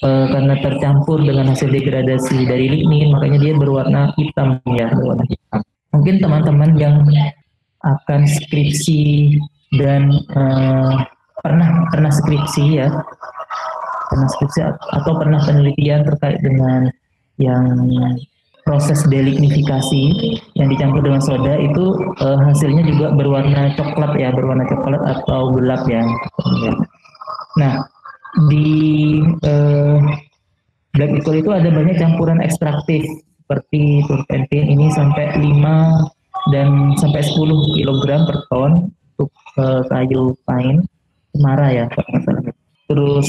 karena tercampur dengan hasil degradasi dari lignin, makanya dia berwarna hitam ya, berwarna hitam. Mungkin teman-teman yang akan skripsi dan pernah skripsi ya, pernah skripsi atau pernah penelitian terkait dengan yang proses delignifikasi yang dicampur dengan soda itu hasilnya juga berwarna coklat ya, berwarna coklat atau gelap ya. Nah, di black liquor itu ada banyak campuran ekstraktif seperti turpentin ini sampai 5 dan sampai 10 kg per ton untuk kayu pine cemara ya. Terus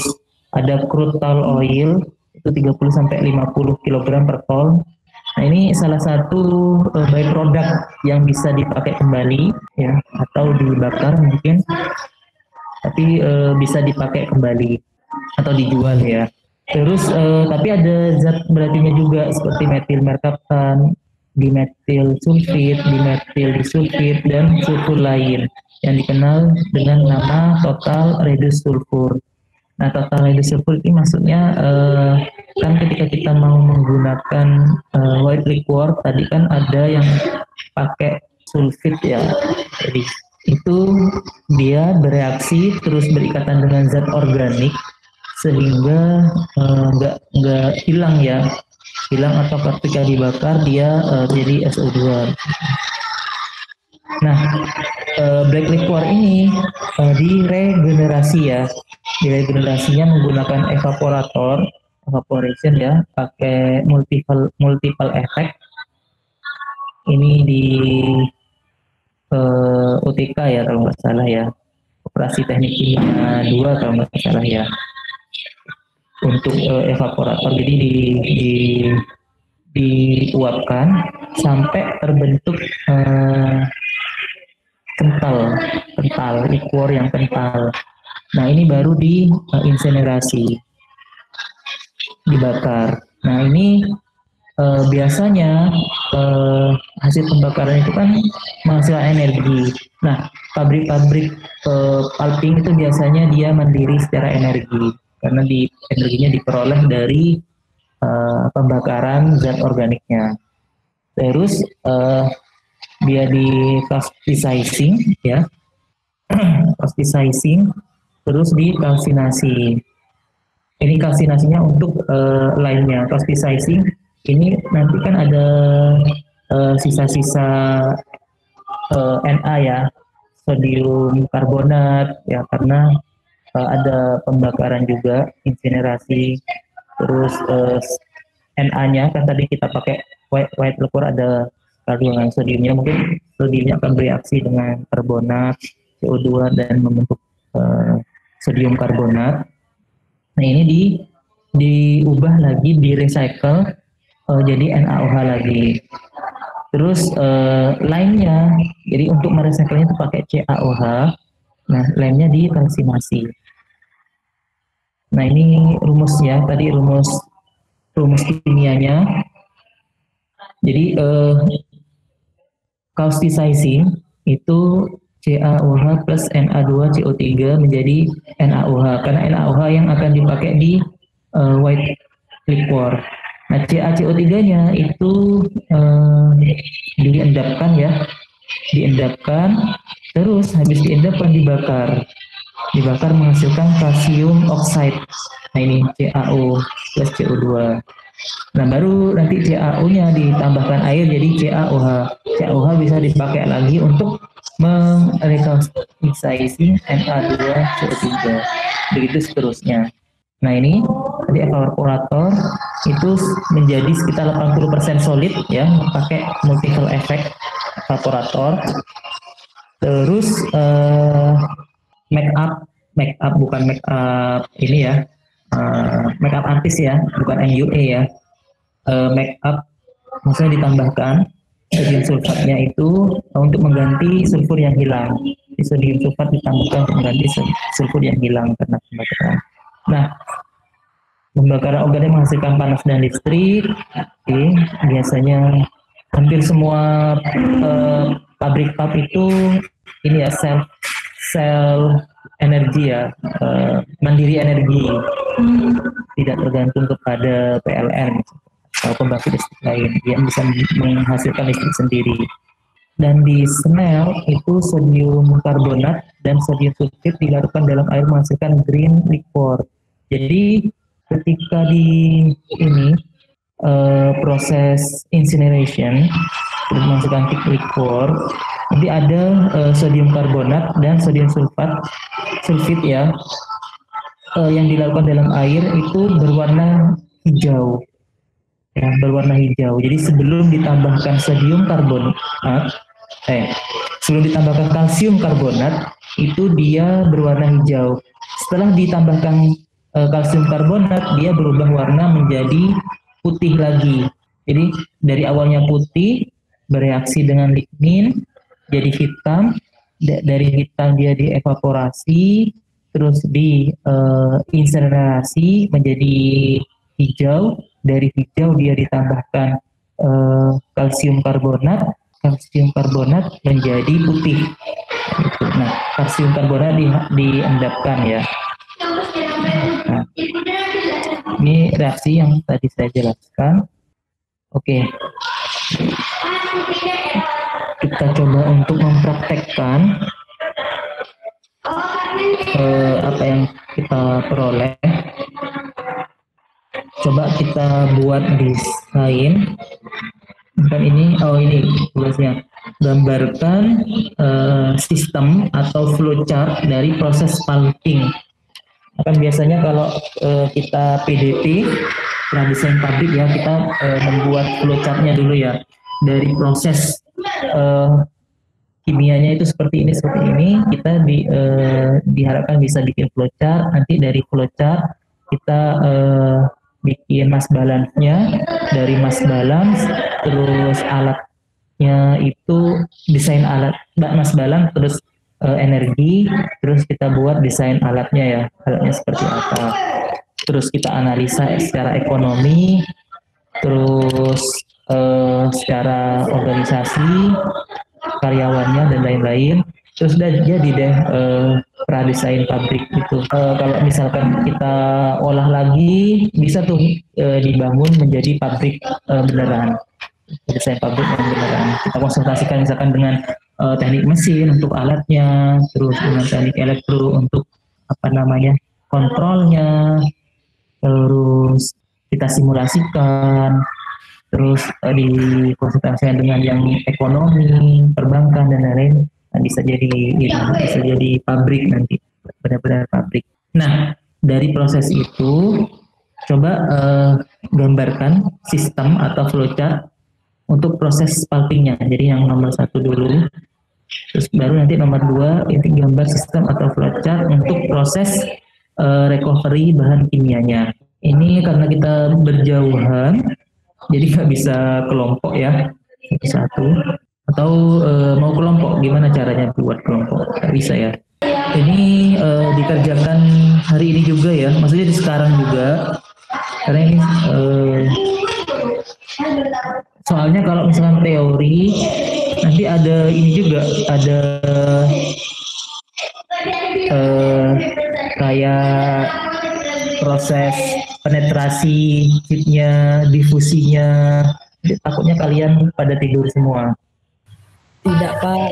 ada crude tall oil itu 30 sampai 50 kg per ton. Nah, ini salah satu byproduct yang bisa dipakai kembali ya atau dibakar mungkin, tapi bisa dipakai kembali atau dijual ya. Terus tapi ada zat beracunnya juga seperti metil merkaptan, dimetil sulfit, dimetil disulfit, dan sulfur lain yang dikenal dengan nama total reduced sulfur. Nah, total reduced sulfur ini maksudnya kan ketika kita mau menggunakan white liquor tadi kan ada yang pakai sulfit ya. Jadi itu dia bereaksi terus berikatan dengan zat organik sehingga nggak hilang ya, hilang atau ketika dibakar dia jadi SO2. Nah, black liquor ini diregenerasi ya, diregenerasinya menggunakan evaporation ya, pakai multiple effect. Ini di UTK ya kalau nggak salah ya, operasi teknik kimia 2 kalau nggak salah ya, untuk evaporator. Jadi diuapkan sampai terbentuk kental liquor yang kental. Nah, ini baru insinerasi, dibakar. Nah, ini biasanya hasil pembakaran itu kan menghasilkan energi. Nah, pabrik-pabrik pulping itu biasanya dia mandiri secara energi karena energinya diperoleh dari pembakaran zat organiknya. Terus dia di plasticizing ya, plasticizing, terus dikalsinasi. Ini kalsinasinya untuk lainnya. Plasticizing ini nanti kan ada sisa-sisa Na ya, sodium karbonat ya, karena ada pembakaran juga, insinerasi. Terus Na-nya kan tadi kita pakai white liquor ada kandungan sodiumnya, mungkin sodiumnya akan bereaksi dengan karbonat CO2 dan membentuk sodium karbonat. Nah, ini diubah lagi, di-recycle jadi NaOH lagi. Terus lainnya, jadi untuk merecycle-nya itu pakai CaOH. Nah, lainnya dikalsinasi. Nah, ini rumus ya, tadi rumus kimianya. Jadi causticizing itu CaOH plus Na2CO3 menjadi NaOH, karena NaOH yang akan dipakai di white liquor. Nah, CaCO3-nya itu diendapkan ya, terus habis diendapkan dibakar menghasilkan kalsium oxide. Nah, ini CaO plus CO2. Nah, baru nanti CaO-nya ditambahkan air jadi CaOH. CaOH bisa dipakai lagi untuk merekalsifikasi Na2CO3. Begitu seterusnya. Nah, ini tadi evaporator itu menjadi sekitar 80% solid ya, pakai multiple effect evaporator. Terus make up bukan make up ini ya, make up artis ya, bukan MUA ya. Make up maksudnya ditambahkan sodium sulfatnya itu untuk mengganti sulfur yang hilang. Sodium sulfat ditambahkan untuk mengganti sulfur yang hilang karena pembakaran. Nah, pembakaran organik menghasilkan panas dan listrik. Biasanya hampir semua pabrik pulp itu ini ya, sel energi ya, mandiri energi, tidak tergantung kepada PLN atau pembangkit listrik lain, dia bisa menghasilkan listrik sendiri. Dan di smelt itu sodium karbonat dan sodium sulfit dilarutkan dalam air menghasilkan green liquor. Jadi ketika di ini proses incineration menghasilkan liquor, nanti ada sodium karbonat dan sodium sulfit ya, yang dilakukan dalam air itu berwarna hijau. Ya, berwarna hijau. Jadi sebelum ditambahkan sebelum ditambahkan kalsium karbonat itu dia berwarna hijau. Setelah ditambahkan kalsium karbonat dia berubah warna menjadi putih lagi. Jadi dari awalnya putih bereaksi dengan lignin jadi hitam, dari hitam dia dievaporasi, terus di insinerasi menjadi hijau. Dari hijau dia ditambahkan kalsium karbonat menjadi putih. Gitu. Nah, kalsium karbonat diendapkan ya. Nah, ini reaksi yang tadi saya jelaskan. Oke. Kita coba untuk mempraktekkan apa yang kita peroleh. Coba kita buat desain. Kan ini tugasnya. Gambarkan sistem atau flowchart dari proses pulping. Kan biasanya kalau kita PDP, desain pabrik ya, kita membuat flowchartnya dulu ya. Dari proses kimianya itu seperti ini, kita diharapkan bisa bikin flowchart. Nanti dari flowchart kita bikin mass balance-nya, dari mass balance terus alatnya itu desain alat mass balance, terus energi, terus kita buat desain alatnya ya, alatnya seperti apa, terus kita analisa secara ekonomi, terus secara organisasi, karyawannya dan lain-lain. Terus udah jadi deh pradesain pabrik itu. Kalau misalkan kita olah lagi, bisa tuh dibangun menjadi pabrik beneran. Desain pabrik yang beneran. Kita konsultasikan misalkan dengan teknik mesin untuk alatnya, terus dengan teknik elektro untuk kontrolnya, terus kita simulasikan, terus dikonsultasikan dengan yang ekonomi, perbankan dan lain-lain. Nah, bisa jadi pabrik nanti, benar-benar pabrik. Nah, dari proses itu coba gambarkan sistem atau flowchart untuk proses pulpingnya. Jadi yang nomor 1 dulu, terus baru nanti nomor 2 ini gambar sistem atau flowchart untuk proses recovery bahan kimianya. Ini karena kita berjauhan, jadi nggak bisa kelompok ya, satu. Atau mau kelompok, gimana caranya buat kelompok? Nggak bisa ya. Ini dikerjakan hari ini juga ya, maksudnya di sekarang juga. Karena ini soalnya kalau misalkan teori, nanti ada ini juga, ada kayak proses penetrasi chipnya, difusinya. Jadi, takutnya kalian pada tidur semua. Tidak, Pak.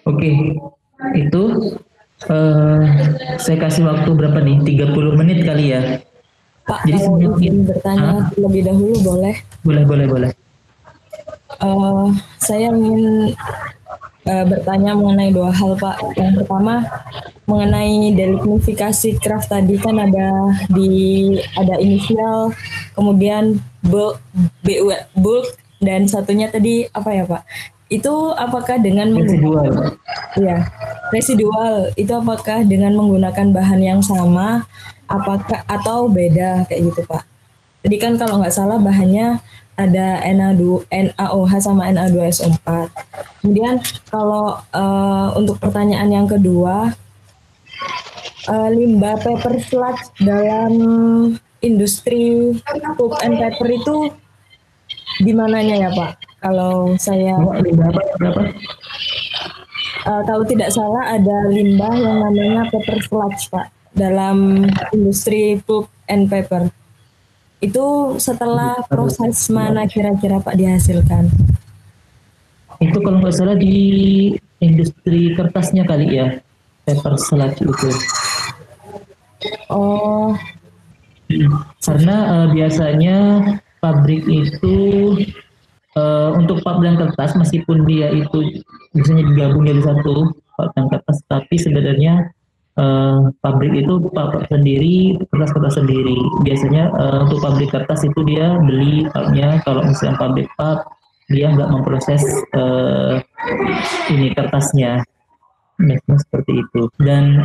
Oke, itu saya kasih waktu berapa nih? 30 menit kali ya. Pak, jadi kalau ingin bertanya lebih dahulu boleh? Boleh. Saya ingin bertanya mengenai 2 hal, Pak. Yang pertama mengenai delignifikasi craft tadi, kan ada inisial, kemudian bulk, dan satunya tadi apa ya, Pak? Itu apakah dengan residual? Iya, residual. Itu apakah dengan menggunakan bahan yang sama, apakah atau beda kayak gitu, Pak? Jadi kan kalau nggak salah bahannya ada NaOH sama Na2SO4. Kemudian kalau untuk pertanyaan yang kedua, limbah paper sludge dalam industri pulp and paper itu di mananya ya, Pak? Kalau saya limbah apa? Kalau tidak salah ada limbah yang namanya paper sludge Pak dalam industri pulp and paper. Itu setelah proses mana kira-kira Pak dihasilkan? Itu kalau nggak salah di industri kertasnya kali ya, paper sludge itu. Oh, Karena biasanya pabrik itu untuk pulp dan kertas, meskipun dia itu biasanya digabung jadi satu pulp dan kertas, tapi sebenarnya pabrik itu pulp sendiri, kertas sendiri. Biasanya untuk pabrik kertas itu dia beli pulpnya. Kalau misalnya pabrik pulp, dia nggak memproses ini kertasnya. Biasanya seperti itu. Dan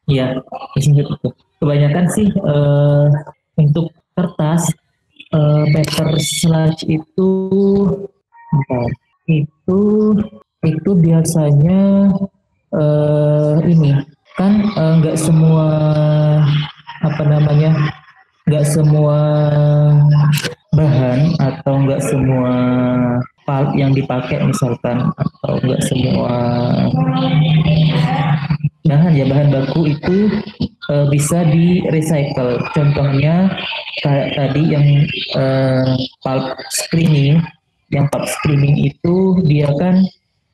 ya, biasanya itu. Kebanyakan sih untuk kertas paper sludge itu bentar, itu itu biasanya ini kan nggak semua apa namanya, nggak semua bahan atau nggak semua pulp yang dipakai misalkan, atau nggak semua bahan baku itu bisa di recycle. Contohnya kayak tadi yang pulp screening, itu dia kan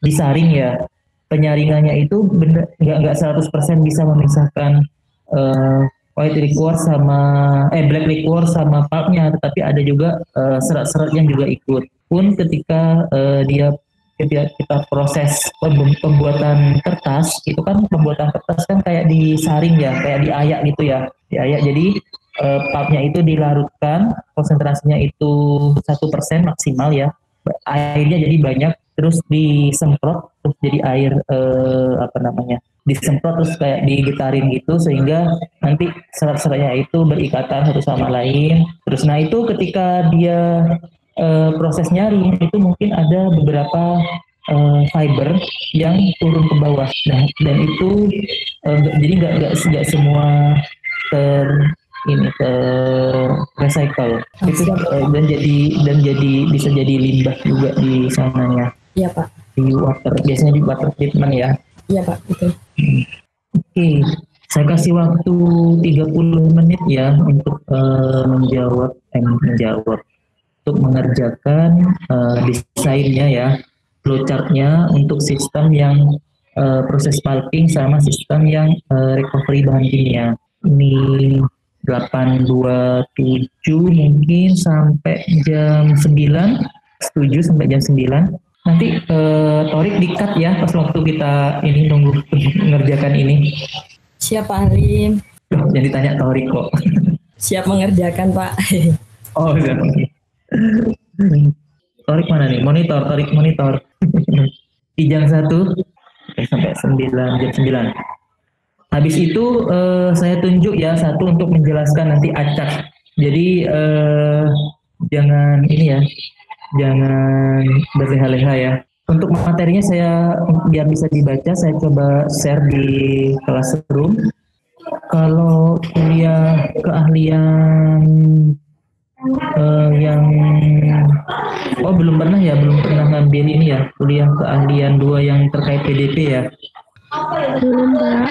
disaring ya. Penyaringannya itu bener nggak 100% bisa memisahkan white liquor sama black liquor sama pulpnya, tetapi ada juga serat-serat yang juga ikut. Pun ketika kita proses pembuatan kertas, itu kan pembuatan kertas kan kayak disaring ya, kayak diayak gitu ya, diayak. Jadi pulpnya itu dilarutkan, konsentrasinya itu 1% maksimal ya, airnya jadi banyak, terus disemprot, terus jadi air apa namanya, disemprot terus kayak digetarin gitu, sehingga nanti serat-seratnya itu berikatan satu sama lain. Terus nah itu ketika dia proses nyaring itu mungkin ada beberapa fiber yang turun ke bawah. Nah, dan itu jadi nggak semua ter recycle itu, dan jadi bisa jadi limbah juga di sananya. iya Pak. Di water, biasanya di water treatment ya. Iya Pak, betul. Oke, saya kasih waktu 30 menit ya untuk menjawab untuk mengerjakan desainnya ya, flowchartnya untuk sistem yang proses pulping sama sistem yang recovery bahan kimia. Ini 8.27 mungkin sampai jam 9, setuju sampai jam 9. Nanti Torik di-cut ya pas waktu kita ini nunggu mengerjakan ini. Siap Pak Halim. Jadi tanya Torik kok. Siap mengerjakan Pak. Oh iya. Torik mana nih? Torik monitor. Di jam 1 sampai 9, jam 9. Habis itu saya tunjuk ya satu untuk menjelaskan nanti acak. Jadi jangan ini ya, jangan berleha-leha ya. Untuk materinya saya biar bisa dibaca, saya coba share di Classroom. Kalau kuliah keahlian yang belum pernah ngambil ini ya, kuliah keahlian 2 yang terkait PDP ya. Belum Pak.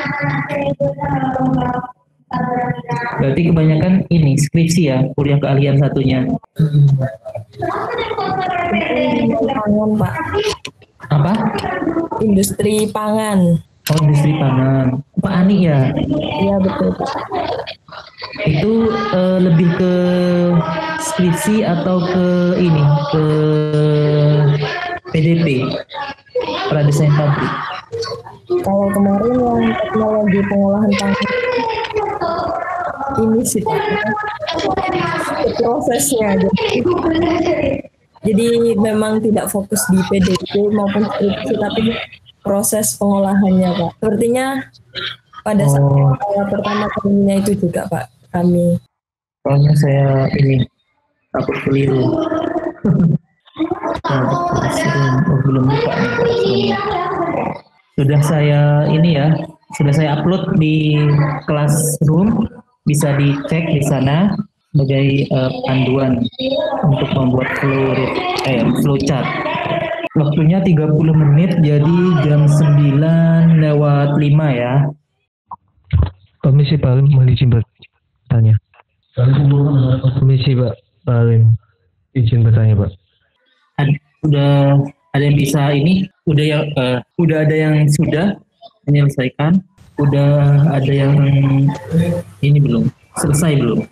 Berarti kebanyakan ini skripsi ya, kuliah keahlian satunya. Pangan Pak. Apa? Industri pangan. Oh, industri pangan. Pak Ani ya? Iya betul Pak. Itu lebih ke skripsi atau ke ini, ke PDP, pradesain pabrik? Kalau kemarin yang teknologi pengolahan pangan ini sih Pak, prosesnya aja. Jadi memang tidak fokus di PDP maupun skripsi, tapi proses pengolahannya Pak. Sepertinya pada saat pertama kalinya itu juga Pak kami. Soalnya saya ini takut keliru. Belum buka nih. Sudah saya ini ya, sudah saya upload di Classroom, bisa dicek di sana sebagai panduan untuk membuat flowchart. Waktunya 30 menit, jadi jam 9:05 ya. Permisi Pak Alim, mohon izin bertanya. Permisi Pak Alim, izin bertanya Pak. Udah ada yang bisa ini? Udah ada yang sudah menyelesaikan? Udah ada yang ini belum? Selesai belum?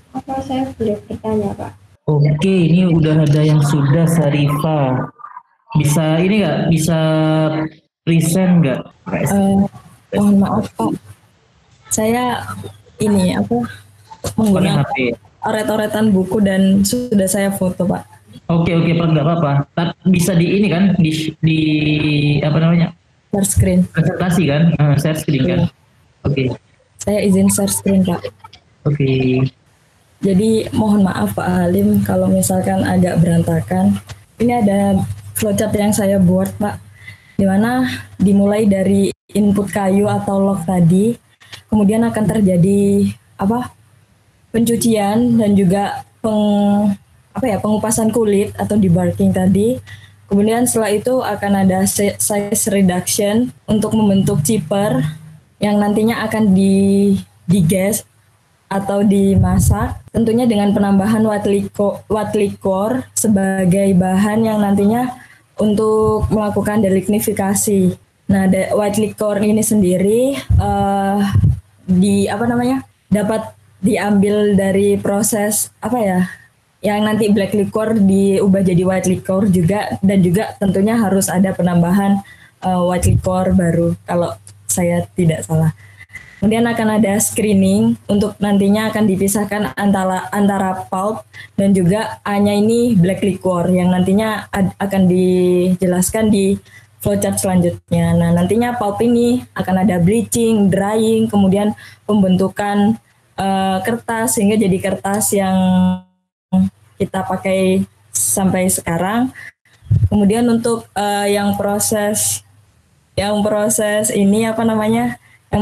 Apa saya boleh bertanya, Pak? Oke, ini udah ada yang sudah, Sarifah. Bisa ini nggak? Bisa present nggak? Mohon maaf Pak, saya ini Pakai menggunakan HP. oret-oretan buku dan sudah saya foto Pak. Oke, Pak, nggak apa-apa. Bisa di ini kan? Di apa namanya? Share screen. Presentasi kan? Share screen kan? Iya. Oke. Saya izin share screen Pak. Oke. Jadi mohon maaf Pak Halim kalau misalkan agak berantakan. Ini ada flowchart yang saya buat Pak, dimana dimulai dari input kayu atau log tadi, kemudian akan terjadi pencucian dan juga pengupasan kulit atau debarking tadi. Kemudian setelah itu akan ada size reduction untuk membentuk chipper yang nantinya akan digas atau dimasak, tentunya dengan penambahan white liquor sebagai bahan yang nantinya untuk melakukan delignifikasi. Nah, white liquor ini sendiri dapat diambil dari proses yang nanti black liquor diubah jadi white liquor juga, dan juga tentunya harus ada penambahan white liquor baru kalau saya tidak salah. Kemudian akan ada screening untuk nantinya akan dipisahkan antara pulp dan juga A-nya ini black liquor yang nantinya akan dijelaskan di flowchart selanjutnya. Nah, nantinya pulp ini akan ada bleaching, drying, kemudian pembentukan kertas sehingga jadi kertas yang kita pakai sampai sekarang. Kemudian untuk yang proses ini yang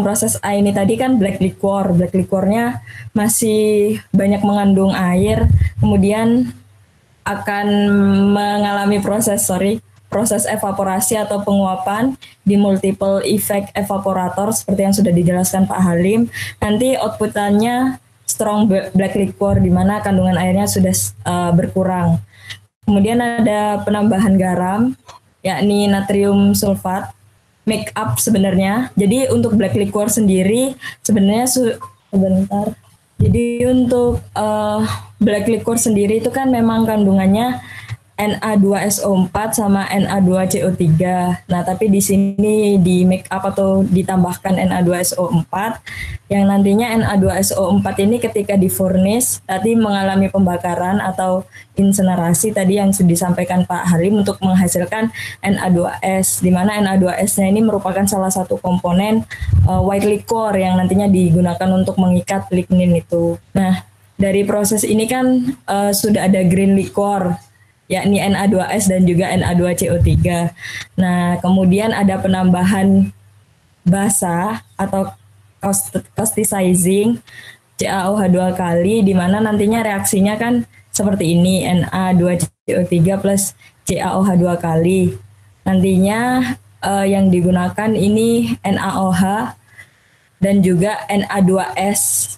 proses A ini tadi kan black liquornya masih banyak mengandung air, kemudian akan mengalami proses evaporasi atau penguapan di multiple effect evaporator seperti yang sudah dijelaskan Pak Halim. Nanti outputannya strong black liquor di mana kandungan airnya sudah berkurang. Kemudian ada penambahan garam, yakni natrium sulfat, make up sebenarnya. Jadi untuk black liquor sendiri sebenarnya Jadi untuk black liquor sendiri itu kan memang kandungannya Na2SO4 sama Na2CO3. Nah, tapi di sini di make up atau ditambahkan Na2SO4 yang nantinya Na2SO4 ini ketika di furnace tadi mengalami pembakaran atau insenerasi tadi yang sudah disampaikan Pak Halim untuk menghasilkan Na2S, di mana Na2S-nya ini merupakan salah satu komponen white liquor yang nantinya digunakan untuk mengikat lignin itu. Nah, dari proses ini kan sudah ada green liquor, yakni Na2S dan juga Na2CO3. Nah, kemudian ada penambahan basa atau causticizing CaOH 2 kali, di mana nantinya reaksinya kan seperti ini, Na2CO3 plus CaOH 2 kali. Nantinya yang digunakan ini NaOH dan juga Na2S,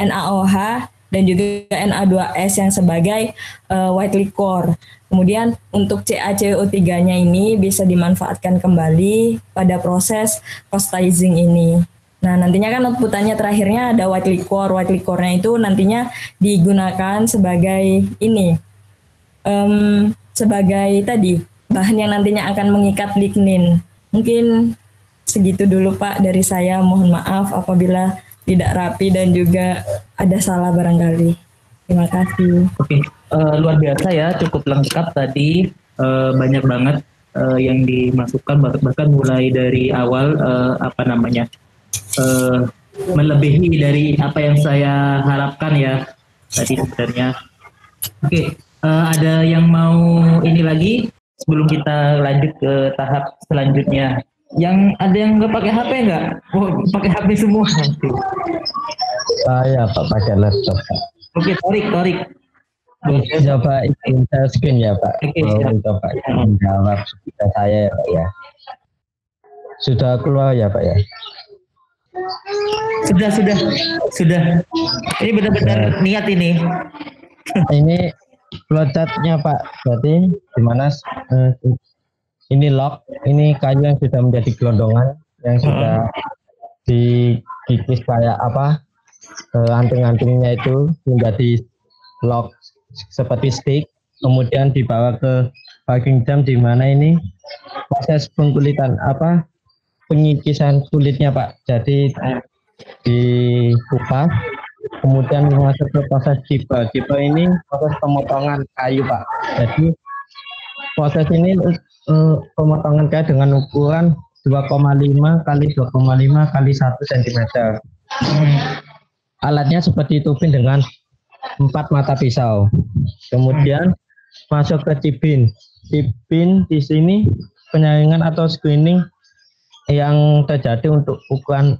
NaOH dan juga Na2S yang sebagai white liquor. Kemudian untuk CaCO3-nya ini bisa dimanfaatkan kembali pada proses causticizing ini. Nah, nantinya kan outputannya terakhirnya ada white liquor. White liquornya itu nantinya digunakan sebagai ini, sebagai tadi bahan yang nantinya akan mengikat lignin. Mungkin segitu dulu Pak dari saya. Mohon maaf apabila tidak rapi dan juga ada salah barangkali. Terima kasih. Oke, luar biasa ya, cukup lengkap tadi, banyak banget yang dimasukkan, bahkan mulai dari awal melebihi dari apa yang saya harapkan ya tadi sebenarnya. Oke, ada yang mau ini lagi sebelum kita lanjut ke tahap selanjutnya? Yang ada yang nggak pakai HP nggak? Oh, pakai HP semua nanti. Saya Pak pakai laptop. Oke, Torik. Coba izin saya screen ya Pak. Oke, siap. Coba menjawab sudah saya ya Pak ya. Sudah keluar ya Pak ya. Sudah. Ini benar-benar niat ini. Ini flowchartnya Pak. Berarti di mana ini lock, ini kayu yang sudah menjadi gelondongan, yang sudah dikikis kayak apa, anting-antingnya itu menjadi lock seperti stick, kemudian dibawa ke packing jam di mana ini proses pengkulitan apa pengikisan kulitnya Pak. Jadi dikupas, kemudian masuk ke proses jipel. Jipel ini proses pemotongan kayu Pak. Jadi proses ini pemotongan kayu dengan ukuran 2,5 kali 2,5 kali 1 cm. Alatnya seperti tubing dengan 4 mata pisau. Kemudian masuk ke cibin. Cibin di sini penyaringan atau screening yang terjadi untuk ukuran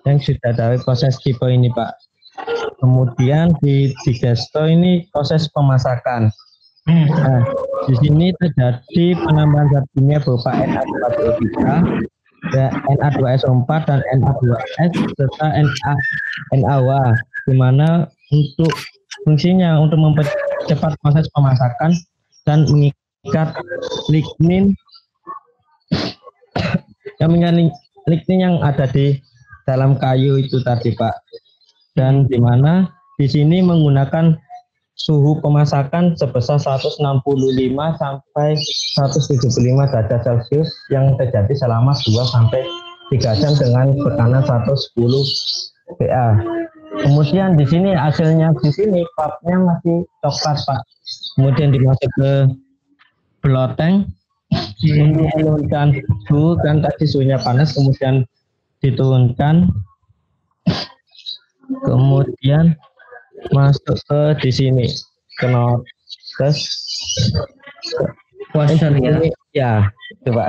yang sudah dari proses cibin ini Pak. Kemudian di gesto ini proses pemasakan. Nah, di sini terjadi penambahan zat kimia berupa Na2SO3, Na2SO4 dan Na2S serta NaOH, di mana untuk fungsinya untuk mempercepat proses pemasakan dan mengikat lignin yang ada di dalam kayu itu tadi Pak. Dan di mana di sini menggunakan suhu pemasakan sebesar 165 sampai 175 derajat Celcius yang terjadi selama 2 sampai 3 jam dengan tekanan 110 PA. Kemudian di sini hasilnya di sini papnya masih coklat Pak. Kemudian dimasuk ke bloteng untuk menurunkan suhu, kan tadi suhunya panas, kemudian diturunkan, kemudian masuk ke di sini ke notes Washer ya. Ya, coba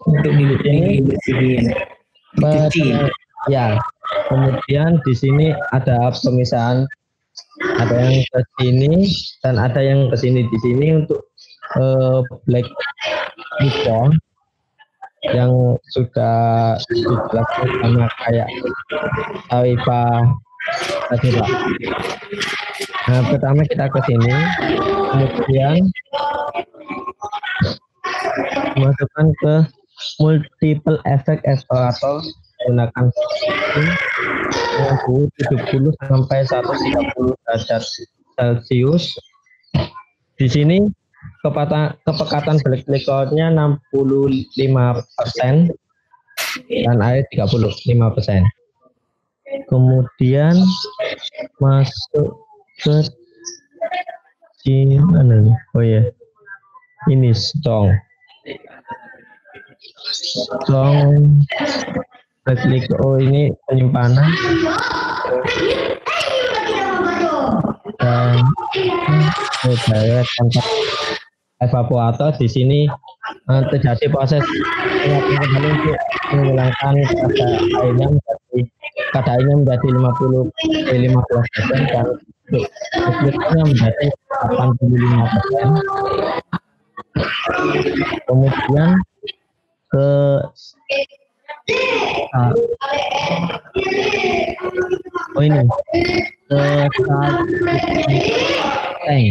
Untuk dicuci. Ya, kemudian di sini ada pemisahan, ada yang ke sini dan ada yang ke sini. Di sini untuk black liquor yang sudah dijelaskan sama kayak Arifah tadi Pak. Nah, pertama kita ke sini, kemudian masukkan ke multiple effect explorator menggunakan dengan suhu 70 sampai 130 derajat Celcius. Di sini kepekatan black liquornya 65% dan air 35%. Kemudian masuk ke sini mana nih? Oh ya, ini strong black liquor. Oh, ini penyimpanan dan direct kontak evaporator. Di sini terjadi proses menghilangkan kadar airnya menjadi 15% dan liquidnya menjadi 85%. Kemudian ke ini ke tank.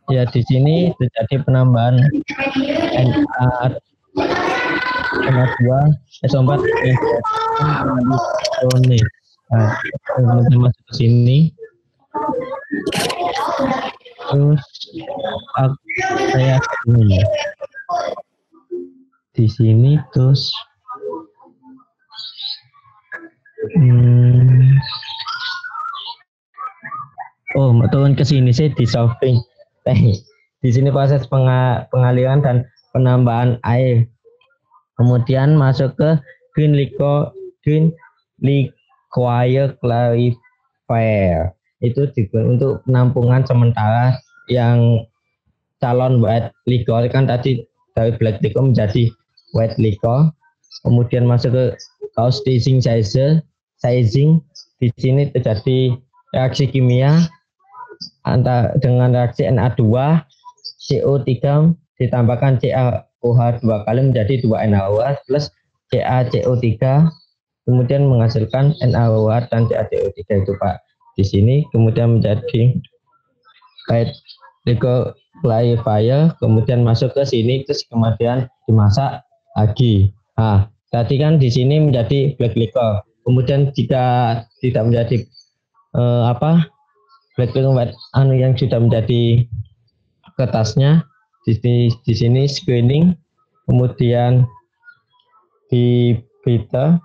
Ya, di sini terjadi penambahan Na2SO4 ini. Nah, masuk ke sini. Terus saya ini di sini terus turun ke sini sih di solving. Di sini proses pengaliran dan penambahan air. Kemudian masuk ke green liquor clarifier. Itu juga untuk penampungan sementara yang calon white liquor, kan tadi dari black liquor menjadi white liquor. Kemudian masuk ke causticing sizing di sini terjadi reaksi kimia dengan reaksi Na2 CO3 ditambahkan CaOH 2 kali menjadi 2 NaOH plus CaCO3 kemudian menghasilkan NaOH dan CaCO3 itu Pak. Di sini kemudian menjadi glycolifier kemudian masuk ke sini terus kemudian dimasak lagi. Nah, tadi kan di sini menjadi black glycol. Kemudian jika tidak menjadi black glycol yang sudah menjadi kertasnya di sini screening kemudian di filter